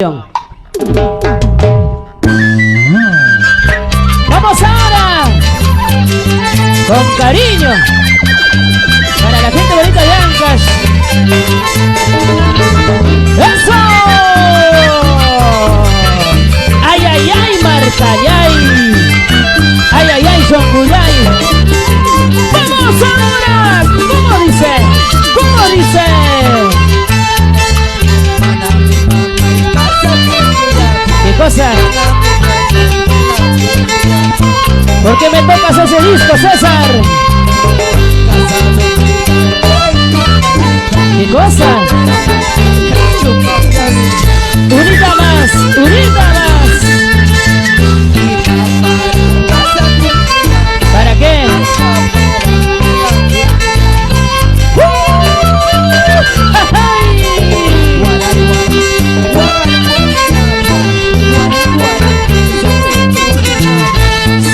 Vamos ahora con cariño para la gente bonita de Ancas. ¡Eso! ¡Ay, ay, ay, Marcayay! ¡Ay, ay, ay, Soncuyay! ¡Vamos ahora! ¿Cómo dice? ¿Cómo dice? ¿Qué cosa? ¿Por qué me tocas ese disco, César? ¿Qué cosa? Unita más, unita más. ¿Para qué?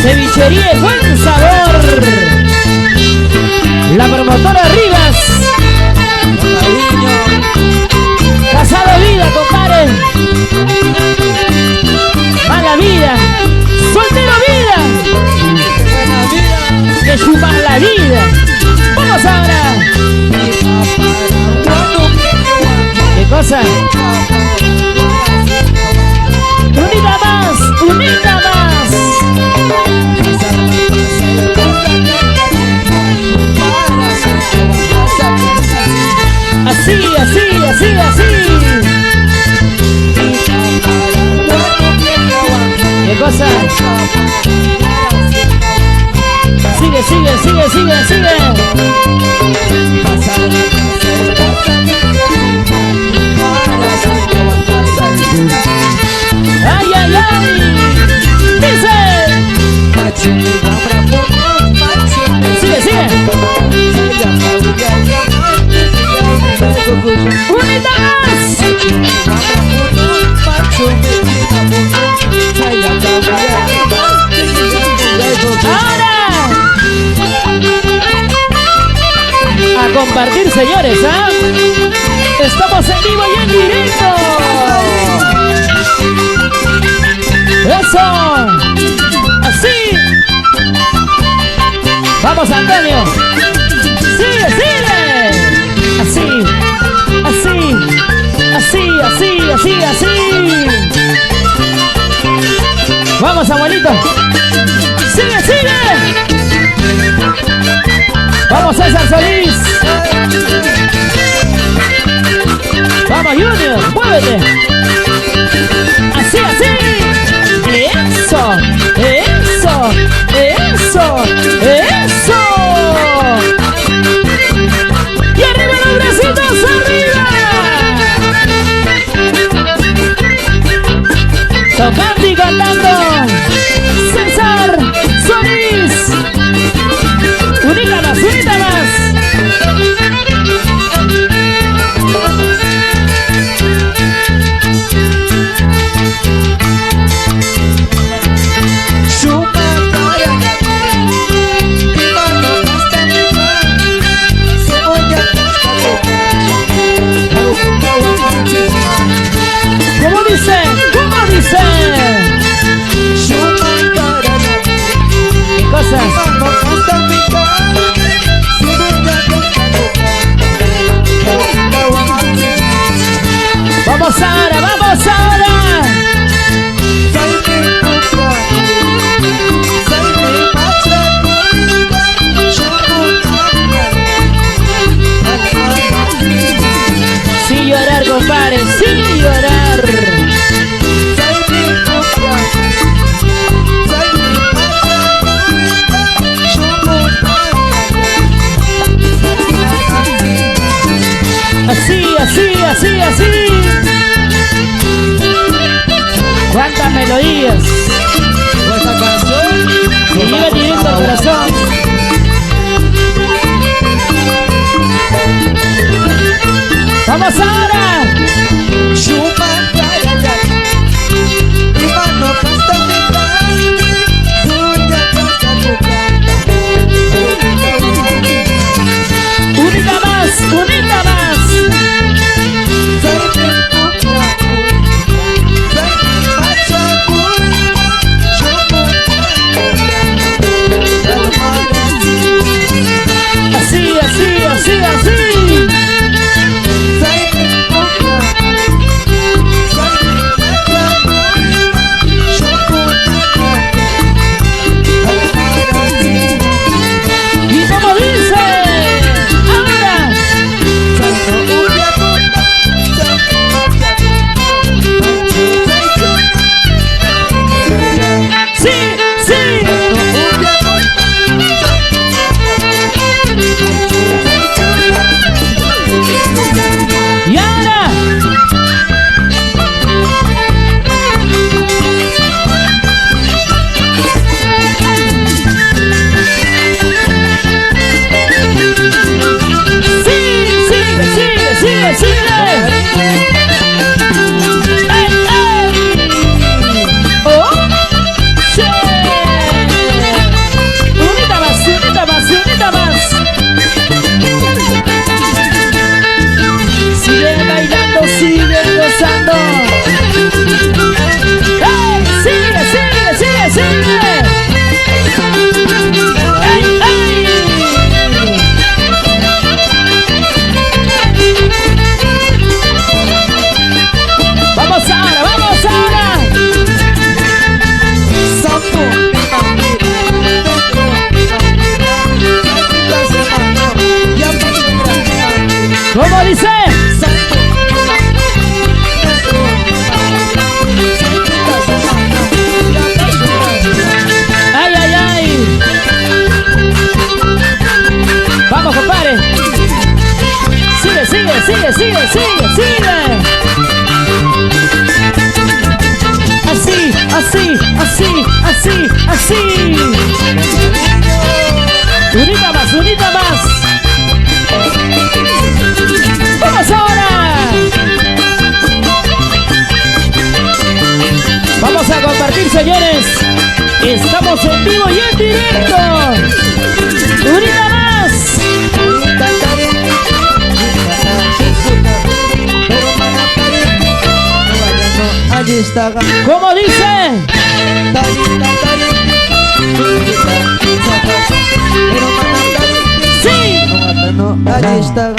Cevichería de buen sabor. La promotora Rivas. Casado vida, compadre. Mala vida. Soltero vida. Que chupa la vida. Vamos ahora. ¿Qué cosa? Unida más, unida más. Así, así, así, así. ¿Qué cosa? Sigue, sigue, sigue, sigue, sigue. Ay, ay, ay. Dice. Sigue, sigue. ¡Unita más! ¡Ahora! A compartir, señores, ¿ah? Estamos en vivo y en directo. ¡Eso! ¡Así! ¡Vamos, Antonio! ¡Sigue, sigue! Así, así, así, así, así, así. Vamos, abuelito. Sigue, sigue. Vamos, César Solís. Vamos, Junior, muévete. Así, así. Eso, eso, eso, eso. Y arriba los bracitos, arriba. Tocando y cantando. César Solís. Unita más, unita más. ¿Cómo dice? ¿Cómo dice? ¿Qué cosa? Vamos ahora, vamos ahora. Sin llorar, compadre, sin llorar. Así, así, así, así. ¿Cuántas melodías? Esta canción me llega directo al corazón. ¡Vamos ahora! ¡Unita más! ¡Unita más! así, así, así, así. Unita más, unita más. ¡Vamos ahora! Vamos a compartir, señores. Estamos en vivo y en directo. Unita más. Allí está. ¿Cómo dice? Sí. No, allí está.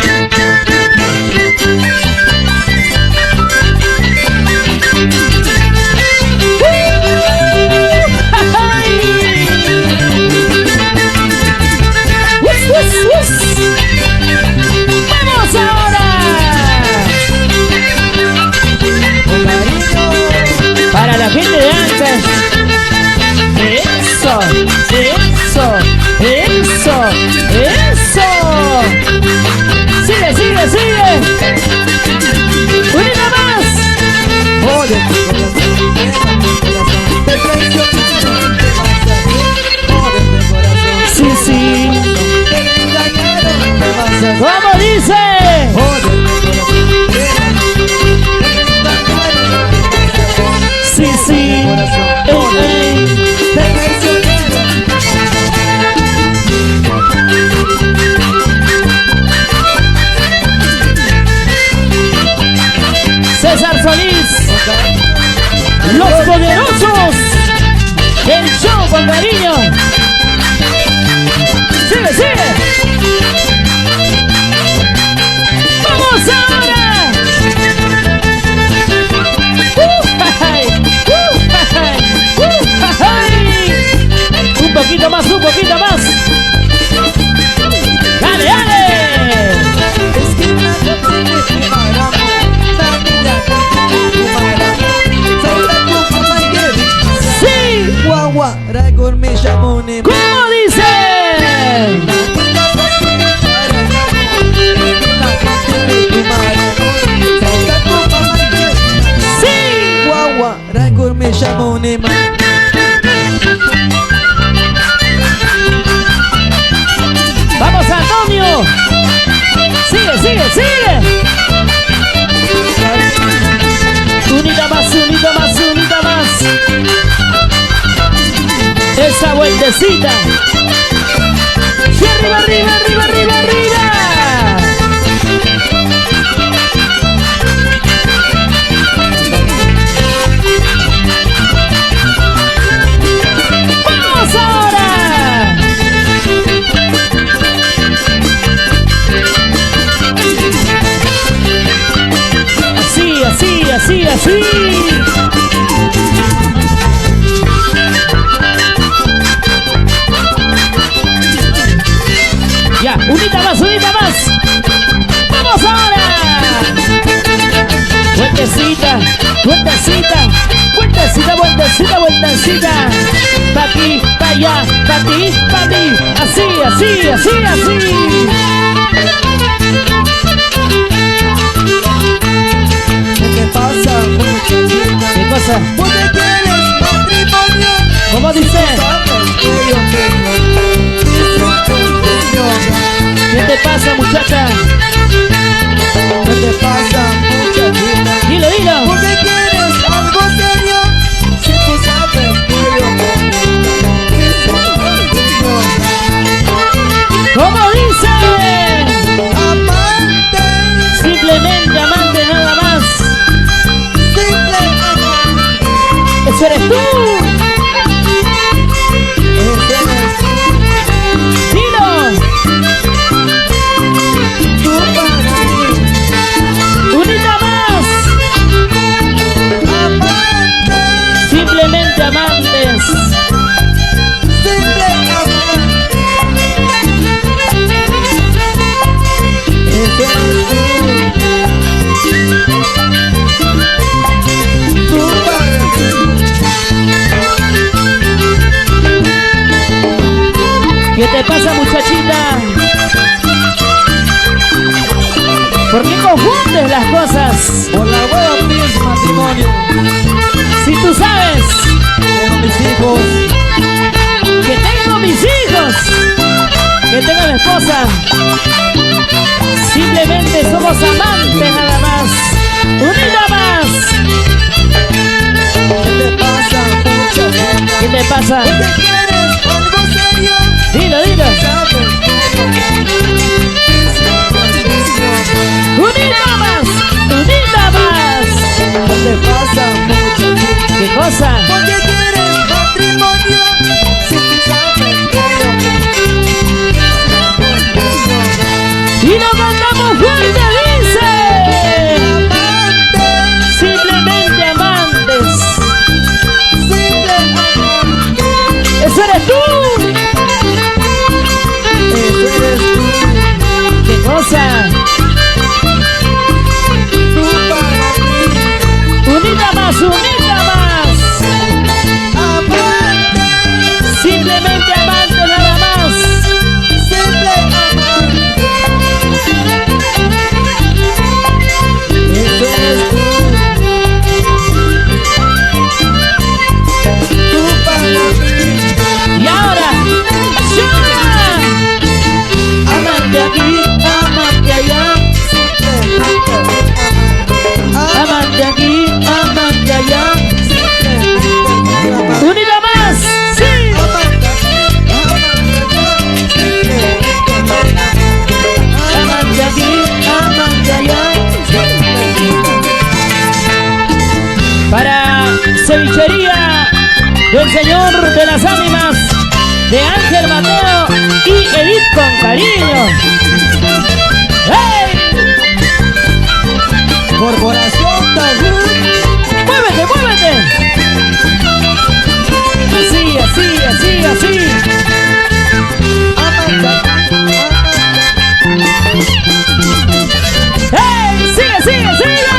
¡Vamos ahora! Para la gente de antes. Eso, eso, eso, eso. Sigue, sigue, sigue. Unida más. Oye, te traicionaron, te vas a ir. Oye, corazón. Sí, sí. Te engañaron, te vas a ir. ¿Cómo dice? Sí, sí. César Solís, los poderosos, el show con cariño. Sigue, sigue. ¡Vamos ahora! Un poquito más, un poquito más. ¡Dale, dale! ¡Sí! ¿Cómo dice? ¡Vamos, Antonio! ¡Sigue, sigue, sigue! Unita más, unita más, unita más. Esa vueltecita. Y arriba, arriba, arriba, arriba, arriba. ¡Vamos ahora! Así, así, así, así. Ya, unita más, unita más. ¡Vamos ahora! Vueltecita, vueltecita, vueltecita, vueltecita, vueltecita. Pa' aquí, pa' allá, pa' ti, pa' mí. Así, así, así, así. ¿Qué pasa, muchachita? ¿Qué cosa? ¿Por qué quieres matrimonio? ¿Cómo dice? Sabes que yo tengo ¿Qué te pasa, muchacha? ¿Qué te pasa, muchachita? Dilo, dilo. ¿Por qué quieres algo serio? Si tú sabes que yo ¿Cómo dice? amante, Simplemente amante, nada más. simple amante. Eso eres tú. Ese eres Dilo. tú para mí. Unita más. Amante, Simplemente amantes. simple amante. Ese eres tú para mí. ¿Qué te pasa, muchachita? ¿Por qué confundes las cosas? Por la hueva pides matrimonio. Si tú sabes cosa? Simplemente somos amantes nada más. Unida más. ¿Qué te pasa, muchacha? ¿Qué te pasa? ¿Por qué quieres algo serio? Dilo, dilo. ¿Sabes? Unida más. Unida más. ¿Qué te pasa, muchacha? ¿Qué cosa? ¿Por qué quieres matrimonio? Si tú sabes que yo Y lo cantamos fuerte, dice. amante, Simplemente amantes. simple amante. Eso eres tú. Eso eres tú, ¿Qué cosa? tú para mí. Unida más, unida más. Amante, Simplemente amante nada más. simple amante. Eso eres tú para mí. Y ahora, llora. Amante aquí, amante allá. Amante aquí, amante allá. Unida más. Sí. Amante aquí, amante allá. Para cevichería del Señor de las Ánimas, de Ángel Mateo y Edith con cariño. ¡Hey! Corporación Tabú. ¡Muévete, muévete! Así, así, así, así. ¡Hey! ¡Sigue, sigue, sigue!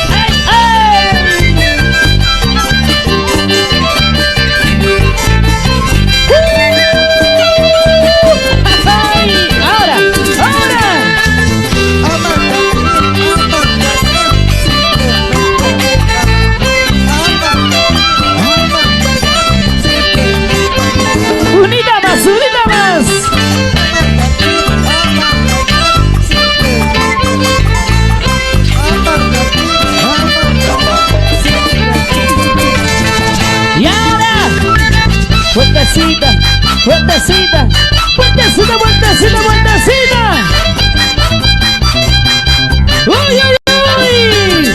¡Hey, hey! ¡Ay! ¡Ahora! ¡Ahora! ¡Unida más, unida más! Y ahora, vueltecita, vueltecita, vueltecita, vueltecita, vueltecita. ¡Uy, uy, uy!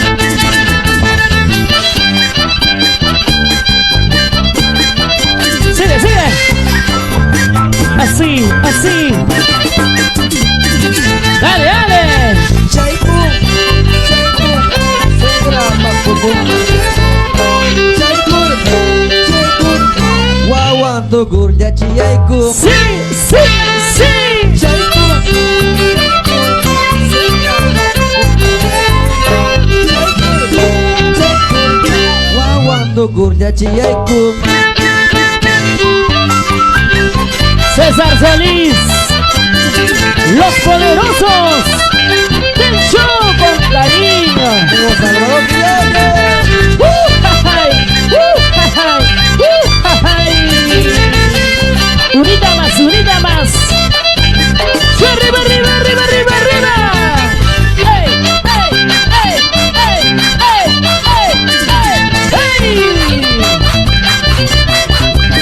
Sigue, sigue. Así, así. Dale, dale. Tugur ya ciyaiku. Sí, sí, sí. Tugur ya ciyaiku. César Solís, los poderosos del show con cariño. Salvador Criollo. ¡Ay! ¡Ay! Unida más, unida más. ¡Sí, arriba, arriba, arriba, arriba, arriba! ¡Ey, ey, ey, ey, ey, ey, ey, ey!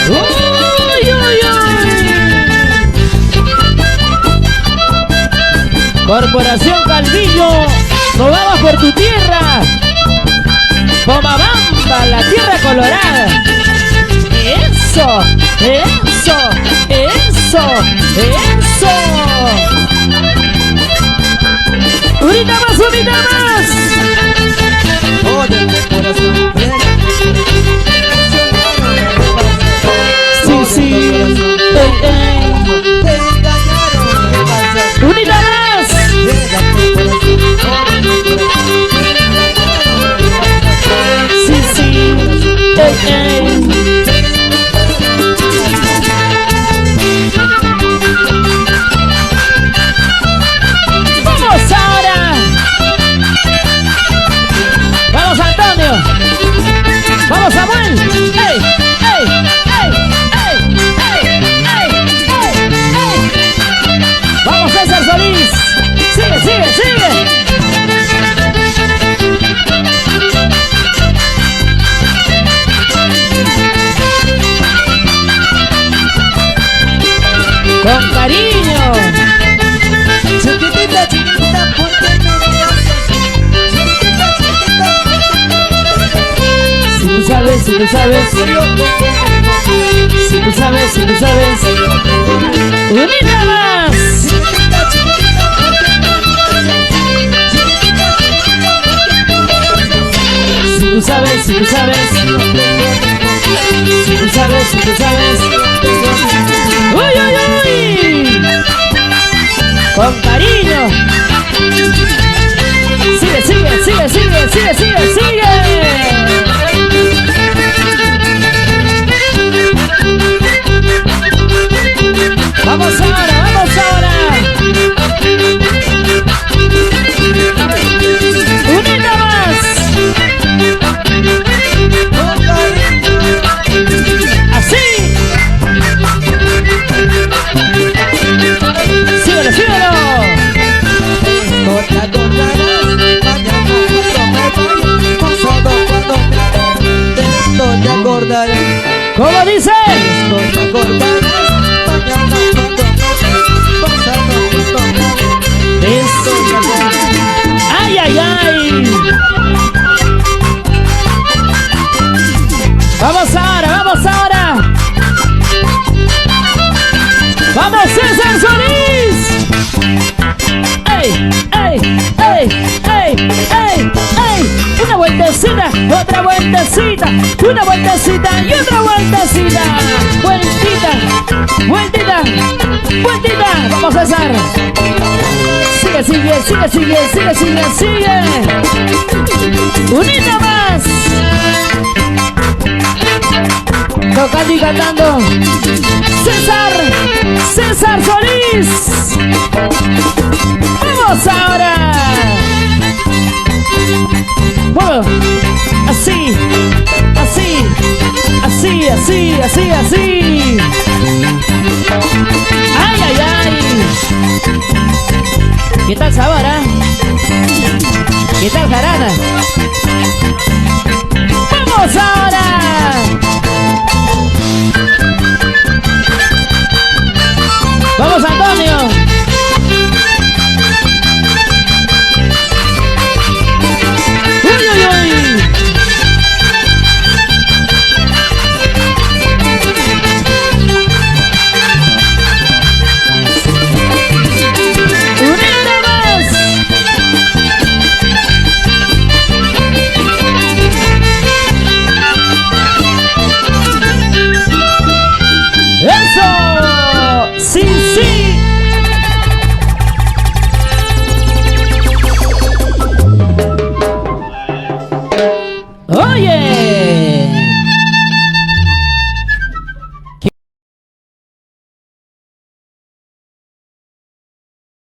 ¡Uy, uy, uy! Corporación Calvillo, nos vamos por tu tierra. Pomabamba, la tierra colorada. Eso, eso, eso, eso. Unita más, unita más. Jódete, corazón. Sí, sí. Ey, ey. Te engañaron, ¿qué pasa? Unita más. Sí, sí. Ey, ey. Vamos ahora. si tú sabes, si tú sabes, si tú sabes. Unita más. Si tú sabes, si tú sabes, si tú sabes, si tú sabes. ¡Uy, uy, uy! Con cariño. Sigue, sigue, sigue, sigue, sigue, sigue, sigue. Vamos ahora, vamos ahora. Unita más. Así. Síguelo, síguelo. No te acordarás, mañana cuando me vaya, pasado cuando me de esto te acordarás. ¿Cómo dice? No te acordarás, mañana cuando me vaya, pasado cuando me de esto te acordarás. ¡Ay, ay, ay! ¡Vamos ahora, vamos ahora! ¡Vamos, César Solís! ¡Ey, ey, ey, ey, ey, ey! Una vueltecita, otra vueltecita, una vueltecita y otra vueltecita. Vueltita, vueltita, vueltita. ¡Vamos, César! Sigue, sigue, sigue, sigue, sigue, sigue, sigue. Unita más. Tocando y cantando. César, César Solís. Vamos ahora. Bueno, así, así, así, así, así, así. Ay, ay, ay. ¿Qué tal sabor, ah? ¿Qué tal jarana?